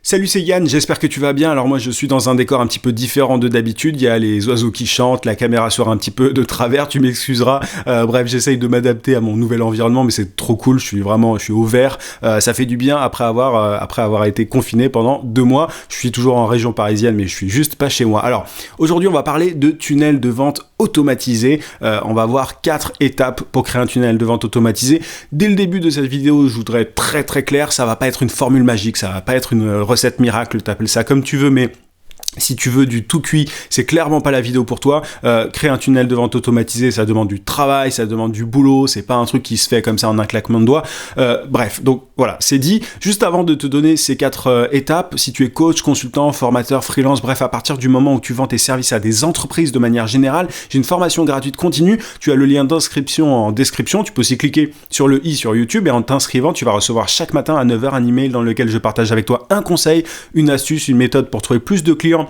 Salut, c'est Yann, j'espère que tu vas bien. Alors moi je suis dans un décor un petit peu différent de d'habitude, il y a les oiseaux qui chantent, la caméra sera un petit peu de travers, tu m'excuseras. Bref, j'essaye de m'adapter à mon nouvel environnement, mais c'est trop cool, je suis au vert. Ça fait du bien après avoir été confiné pendant 2 mois. Je suis toujours en région parisienne, mais je suis juste pas chez moi. Alors aujourd'hui on va parler de tunnel de vente automatisé. On va voir 4 étapes pour créer un tunnel de vente automatisé. Dès le début de cette vidéo, je voudrais être très très clair, ça va pas être une formule magique, ça va pas être une recette miracle, t'appelles ça comme tu veux, mais si tu veux du tout cuit, c'est clairement pas la vidéo pour toi. Créer un tunnel de vente automatisé, ça demande du travail, ça demande du boulot, c'est pas un truc qui se fait comme ça en un claquement de doigts. Bref, donc voilà, c'est dit. Juste avant de te donner ces 4 étapes, si tu es coach, consultant, formateur, freelance, bref, à partir du moment où tu vends tes services à des entreprises de manière générale, j'ai une formation gratuite continue. Tu as le lien d'inscription en description. Tu peux aussi cliquer sur le i sur YouTube et en t'inscrivant, tu vas recevoir chaque matin à 9h un email dans lequel je partage avec toi un conseil, une astuce, une méthode pour trouver plus de clients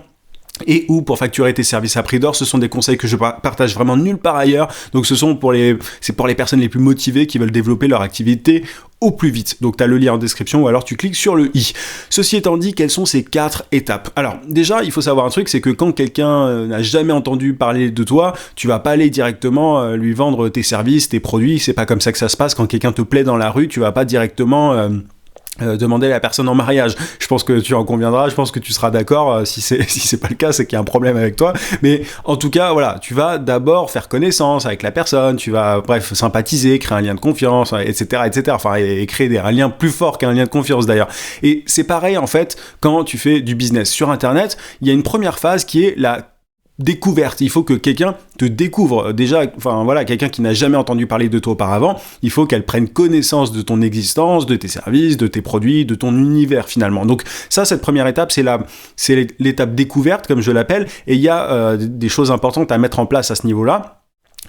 et ou pour facturer tes services à prix d'or. Ce sont des conseils que je partage vraiment nulle part ailleurs. Donc c'est pour les personnes les plus motivées qui veulent développer leur activité au plus vite. Donc tu as le lien en description ou alors tu cliques sur le i. Ceci étant dit, quelles sont ces 4 étapes? Alors déjà, il faut savoir un truc, c'est que quand quelqu'un n'a jamais entendu parler de toi, tu vas pas aller directement lui vendre tes services, tes produits. C'est pas comme ça que ça se passe. Quand quelqu'un te plaît dans la rue, tu vas pas directement demander la personne en mariage. Je pense que tu en conviendras, je pense que tu seras d'accord. Si c'est pas le cas, c'est qu'il y a un problème avec toi. Mais en tout cas, voilà, tu vas d'abord faire connaissance avec la personne, tu vas, bref, sympathiser, créer un lien de confiance, etc., etc. Enfin, et créer un lien plus fort qu'un lien de confiance d'ailleurs. Et c'est pareil en fait quand tu fais du business sur Internet. Il y a une première phase qui est la découverte. Il faut que quelqu'un te découvre. Déjà, enfin voilà, quelqu'un qui n'a jamais entendu parler de toi auparavant, il faut qu'elle prenne connaissance de ton existence, de tes services, de tes produits, de ton univers finalement. Donc ça, cette première étape, c'est l'étape découverte, comme je l'appelle, et il y a des choses importantes à mettre en place à ce niveau-là.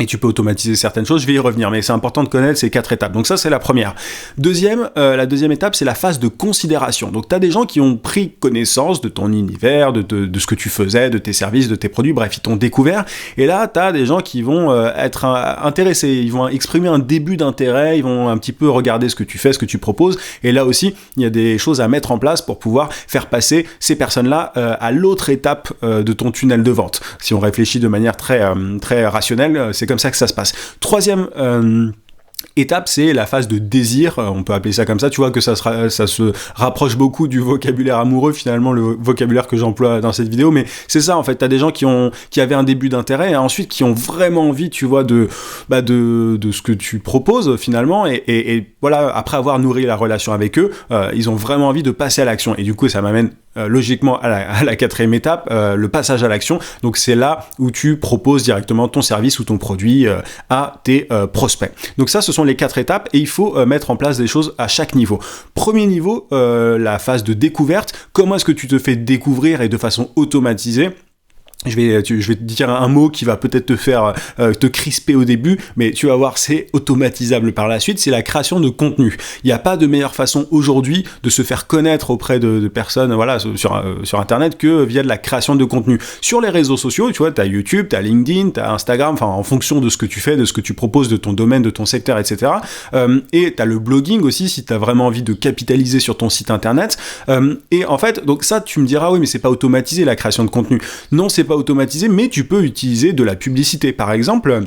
Et tu peux automatiser certaines choses, je vais y revenir, mais c'est important de connaître ces 4 étapes. Donc ça, c'est la première. La deuxième étape, c'est la phase de considération. Donc tu as des gens qui ont pris connaissance de ton univers, de ce que tu faisais, de tes services, de tes produits, bref, ils t'ont découvert. Et là, tu as des gens qui vont être intéressés, ils vont exprimer un début d'intérêt, ils vont un petit peu regarder ce que tu fais, ce que tu proposes. Et là aussi, il y a des choses à mettre en place pour pouvoir faire passer ces personnes-là à l'autre étape de ton tunnel de vente. Si on réfléchit de manière très rationnelle, c'est comme ça que ça se passe. Troisième étape, c'est la phase de désir, on peut appeler ça comme ça, tu vois que ça se rapproche beaucoup du vocabulaire amoureux, finalement, le vocabulaire que j'emploie dans cette vidéo, mais c'est ça en fait, t'as des gens qui avaient un début d'intérêt et ensuite qui ont vraiment envie, tu vois, de ce que tu proposes finalement, et voilà, après avoir nourri la relation avec eux, ils ont vraiment envie de passer à l'action, et du coup ça m'amène logiquement à la 4e étape, le passage à l'action. Donc c'est là où tu proposes directement ton service ou ton produit à tes prospects. Donc ça, ce sont les 4 étapes et il faut mettre en place des choses à chaque niveau. Premier niveau, la phase de découverte. Comment est-ce que tu te fais découvrir et de façon automatisée? Je vais te dire un mot qui va peut-être te faire te crisper au début, mais tu vas voir, c'est automatisable par la suite, c'est la création de contenu. Il n'y a pas de meilleure façon aujourd'hui de se faire connaître auprès de personnes, voilà, sur Internet, que via de la création de contenu. Sur les réseaux sociaux, tu vois, tu as YouTube, tu as LinkedIn, tu as Instagram, enfin en fonction de ce que tu fais, de ce que tu proposes, de ton domaine, de ton secteur, etc. Et tu as le blogging aussi, si tu as vraiment envie de capitaliser sur ton site Internet. Et en fait, donc ça, tu me diras, oui, mais c'est pas automatisé la création de contenu. Non, c'est pas automatisé, mais tu peux utiliser de la publicité. Par exemple,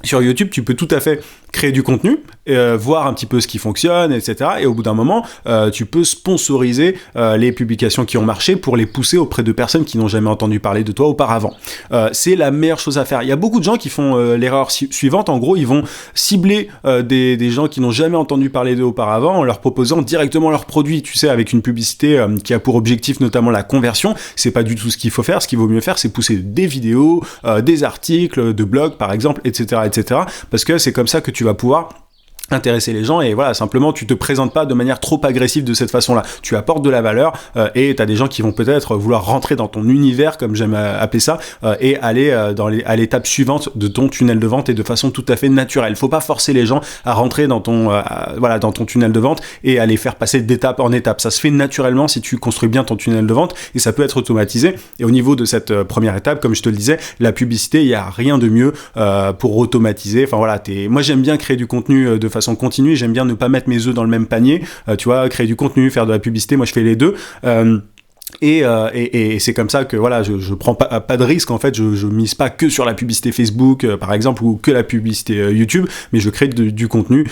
sur YouTube, tu peux tout à fait créer du contenu, voir un petit peu ce qui fonctionne, etc. Et au bout d'un moment, tu peux sponsoriser les publications qui ont marché pour les pousser auprès de personnes qui n'ont jamais entendu parler de toi auparavant. C'est la meilleure chose à faire. Il y a beaucoup de gens qui font l'erreur suivante. En gros, ils vont cibler des gens qui n'ont jamais entendu parler d'eux auparavant en leur proposant directement leurs produits. Tu sais, avec une publicité qui a pour objectif notamment la conversion. C'est pas du tout ce qu'il faut faire. Ce qu'il vaut mieux faire, c'est pousser des vidéos, des articles, de blogs par exemple, etc., etc. Parce que c'est comme ça que tu vas pouvoir intéresser les gens, et voilà, simplement tu te présentes pas de manière trop agressive de cette façon-là, tu apportes de la valeur et t'as des gens qui vont peut-être vouloir rentrer dans ton univers, comme j'aime appeler ça, et aller à l'étape suivante de ton tunnel de vente, et de façon tout à fait naturelle. Faut pas forcer les gens à rentrer dans ton dans ton tunnel de vente et à les faire passer d'étape en étape. Ça se fait naturellement si tu construis bien ton tunnel de vente, et ça peut être automatisé. Et au niveau de cette première étape, comme je te le disais, la publicité, il y a rien de mieux pour automatiser. Enfin voilà, moi j'aime bien créer du contenu de façon continue, j'aime bien ne pas mettre mes œufs dans le même panier, tu vois, créer du contenu, faire de la publicité, moi je fais les deux. Et c'est comme ça que voilà, je prends pas de risque en fait, je mise pas que sur la publicité Facebook par exemple, ou que la publicité YouTube, mais je crée du contenu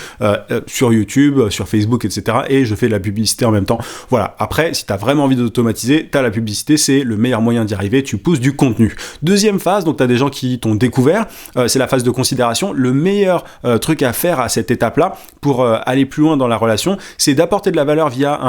sur YouTube, sur Facebook, etc. et je fais de la publicité en même temps. Voilà, après si t'as vraiment envie d'automatiser, t'as la publicité, c'est le meilleur moyen d'y arriver, tu pousses du contenu. Deuxième phase, donc t'as des gens qui t'ont découvert, c'est la phase de considération. Le meilleur truc à faire à cette étape là pour aller plus loin dans la relation, c'est d'apporter de la valeur via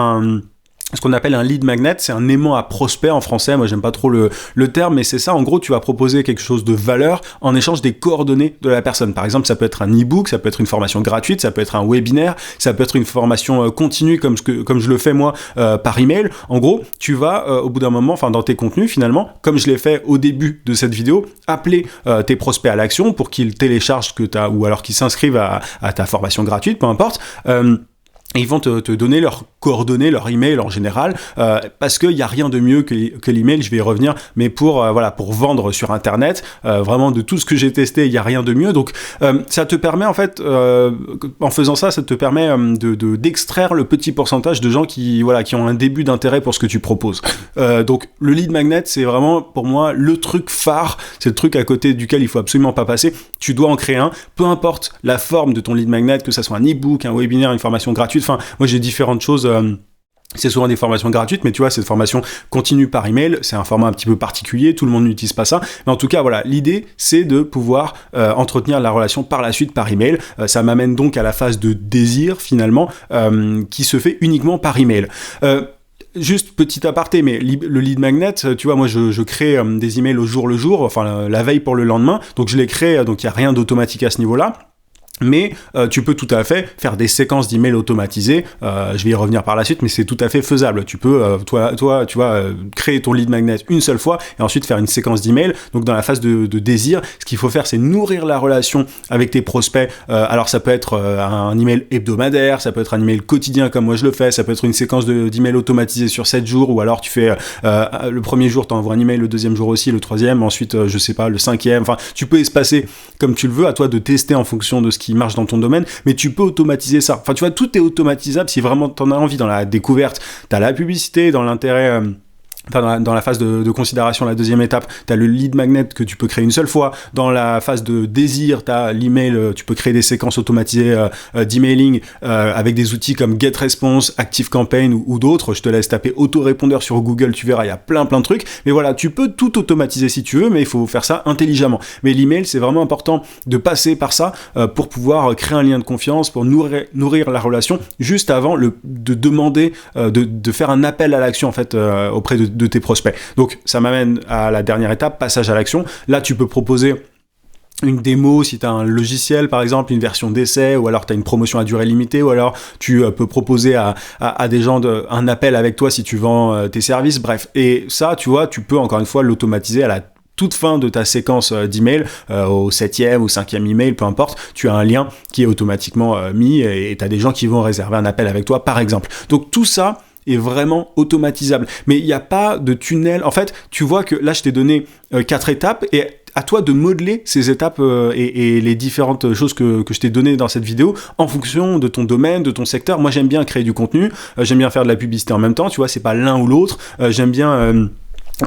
ce qu'on appelle un lead magnet, c'est un aimant à prospect en français, moi j'aime pas trop le terme, mais c'est ça, en gros tu vas proposer quelque chose de valeur en échange des coordonnées de la personne. Par exemple, ça peut être un e-book, ça peut être une formation gratuite, ça peut être un webinaire, ça peut être une formation continue comme je le fais moi par email. En gros, tu vas au bout d'un moment, enfin dans tes contenus finalement, comme je l'ai fait au début de cette vidéo, appeler tes prospects à l'action pour qu'ils téléchargent ou alors qu'ils s'inscrivent à ta formation gratuite, peu importe. Et ils vont te donner leurs coordonnées, leur email en général, parce qu'il n'y a rien de mieux que l'email, je vais y revenir, mais pour vendre sur Internet, vraiment de tout ce que j'ai testé, il n'y a rien de mieux. Donc ça te permet en fait, en faisant ça, ça te permet d'extraire le petit pourcentage de gens qui ont un début d'intérêt pour ce que tu proposes. Donc le lead magnet, c'est vraiment pour moi le truc phare, c'est le truc à côté duquel il faut absolument pas passer. Tu dois en créer un, peu importe la forme de ton lead magnet, que ça soit un e-book, un webinaire, une formation gratuite. Enfin, moi j'ai différentes choses. C'est souvent des formations gratuites, mais tu vois, cette formation continue par email, c'est un format un petit peu particulier, tout le monde n'utilise pas ça, mais en tout cas, voilà, l'idée, c'est de pouvoir entretenir la relation par la suite par email. Ça m'amène donc à la phase de désir, finalement, qui se fait uniquement par email. Juste petit aparté, mais le lead magnet, tu vois, moi je crée des emails au jour le jour, enfin la veille pour le lendemain, donc je les crée, donc il n'y a rien d'automatique à ce niveau-là. Mais tu peux tout à fait faire des séquences d'emails automatisées, je vais y revenir par la suite, mais c'est tout à fait faisable. Tu peux, toi, tu vois, créer ton lead magnet une seule fois et ensuite faire une séquence d'emails. Donc dans la phase de désir, ce qu'il faut faire, c'est nourrir la relation avec tes prospects. Alors ça peut être un email hebdomadaire, ça peut être un email quotidien comme moi je le fais, ça peut être une séquence d'emails automatisés sur 7 jours, ou alors tu fais le premier jour, tu envoies un email, le deuxième jour aussi, le troisième, ensuite, je sais pas, le cinquième. Enfin, tu peux espacer comme tu le veux, à toi de tester en fonction de ce qui marche dans ton domaine, mais tu peux automatiser ça. Enfin, tu vois, tout est automatisable si vraiment t'en as envie. Dans la découverte, t'as la publicité, dans l'intérêt... Enfin, dans la phase de considération, la deuxième étape, tu as le lead magnet que tu peux créer une seule fois. Dans la phase de désir, tu as l'email, tu peux créer des séquences automatisées d'emailing avec des outils comme GetResponse, ActiveCampaign ou d'autres. Je te laisse taper autorépondeur sur Google, tu verras, il y a plein de trucs. Mais voilà, tu peux tout automatiser si tu veux, mais il faut faire ça intelligemment. Mais l'email, c'est vraiment important de passer par ça pour pouvoir créer un lien de confiance, pour nourrir la relation, juste avant de demander, de faire un appel à l'action en fait auprès de tes prospects. Donc ça m'amène à la dernière étape, passage à l'action. Là tu peux proposer une démo si tu as un logiciel par exemple, une version d'essai, ou alors tu as une promotion à durée limitée, ou alors tu peux proposer à des gens un appel avec toi si tu vends tes services, bref. Et ça, tu vois, tu peux encore une fois l'automatiser à la toute fin de ta séquence d'email, au 7e ou 5e email, peu importe, tu as un lien qui est automatiquement mis et tu as des gens qui vont réserver un appel avec toi par exemple. Donc tout ça est vraiment automatisable. Mais il n'y a pas de tunnel. En fait, tu vois que là, je t'ai donné 4 étapes et à toi de modeler ces étapes et les différentes choses que je t'ai données dans cette vidéo en fonction de ton domaine, de ton secteur. Moi, j'aime bien créer du contenu, j'aime bien faire de la publicité en même temps, tu vois, c'est pas l'un ou l'autre. J'aime bien...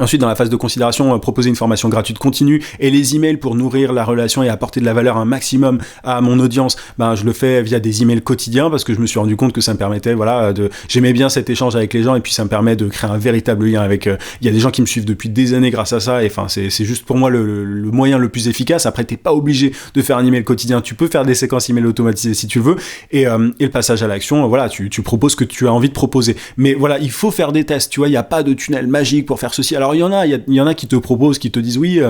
Ensuite, dans la phase de considération, proposer une formation gratuite continue et les emails pour nourrir la relation et apporter de la valeur un maximum à mon audience. Ben, je le fais via des emails quotidiens parce que je me suis rendu compte que ça me permettait, voilà, j'aimais bien cet échange avec les gens et puis ça me permet de créer un véritable lien avec. Il y a des gens qui me suivent depuis des années grâce à ça et enfin, c'est juste pour moi le moyen le plus efficace. Après, t'es pas obligé de faire un email quotidien. Tu peux faire des séquences email automatisées si tu veux et le passage à l'action. Voilà, tu proposes ce que tu as envie de proposer. Mais voilà, il faut faire des tests. Tu vois, il y a pas de tunnel magique pour faire ceci. Alors il y en a qui te proposent, qui te disent oui,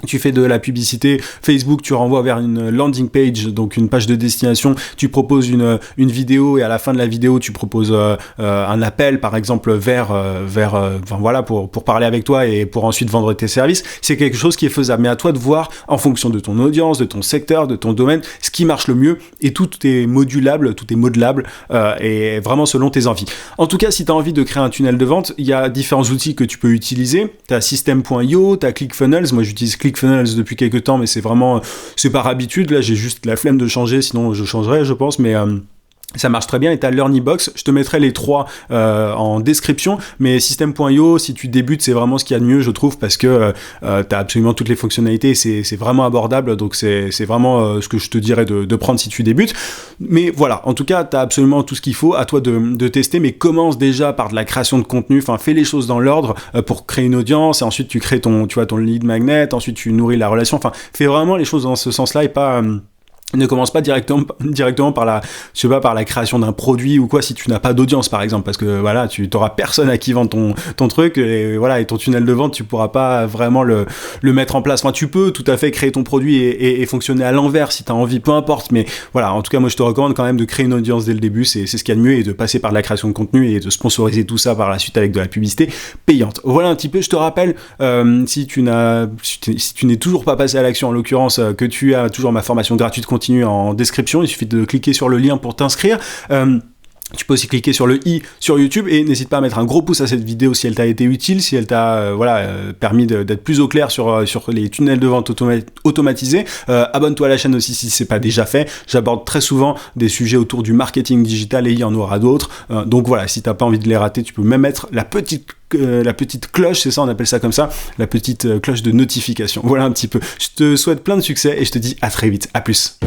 tu fais de la publicité Facebook, tu renvoies vers une landing page, donc une page de destination, tu proposes une vidéo et à la fin de la vidéo tu proposes un appel par exemple vers enfin voilà pour parler avec toi et pour ensuite vendre tes services. C'est quelque chose qui est faisable, mais à toi de voir en fonction de ton audience, de ton secteur, de ton domaine, ce qui marche le mieux et tout est modulable, tout est modelable et vraiment selon tes envies. En tout cas, si tu as envie de créer un tunnel de vente, il y a différents outils que tu peux utiliser. Tu as System.io, tu as ClickFunnels, moi j'utilise ClickFunnels ClickFunnels depuis quelques temps, mais c'est vraiment, c'est par habitude. Là, j'ai juste la flemme de changer, sinon je changerais, je pense, mais ça marche très bien. Et t'as LearnyBox, je te mettrai les trois en description, mais System.io, si tu débutes, c'est vraiment ce qu'il y a de mieux, je trouve, parce que t'as absolument toutes les fonctionnalités, c'est vraiment abordable, donc c'est vraiment ce que je te dirais de prendre si tu débutes. Mais voilà, en tout cas, t'as absolument tout ce qu'il faut, à toi de tester, mais commence déjà par de la création de contenu, enfin fais les choses dans l'ordre pour créer une audience, et ensuite tu crées ton lead magnet, ensuite tu nourris la relation, enfin fais vraiment les choses dans ce sens-là et pas... ne commence pas directement par la création d'un produit ou quoi, si tu n'as pas d'audience par exemple, parce que voilà, tu t'auras personne à qui vendre ton truc, et voilà, et ton tunnel de vente, tu pourras pas vraiment le mettre en place. Enfin, tu peux tout à fait créer ton produit et fonctionner à l'envers si tu as envie, peu importe, mais voilà, en tout cas moi je te recommande quand même de créer une audience dès le début, c'est ce qu'il y a de mieux, et de passer par de la création de contenu et de sponsoriser tout ça par la suite avec de la publicité payante. Voilà un petit peu. Je te rappelle, si tu n'es toujours pas passé à l'action, en l'occurrence, que tu as toujours ma formation gratuite continue en description, il suffit de cliquer sur le lien pour t'inscrire. Tu peux aussi cliquer sur le i sur YouTube, et n'hésite pas à mettre un gros pouce à cette vidéo si elle t'a été utile, si elle t'a permis d'être plus au clair sur les tunnels de vente automatisés. Abonne-toi à la chaîne aussi si c'est pas déjà fait. J'aborde très souvent des sujets autour du marketing digital, et il y en aura d'autres. Donc voilà, si t'as pas envie de les rater, tu peux même mettre la petite cloche, c'est ça, on appelle ça comme ça, la petite cloche de notification. Voilà un petit peu. Je te souhaite plein de succès et je te dis à très vite. À plus.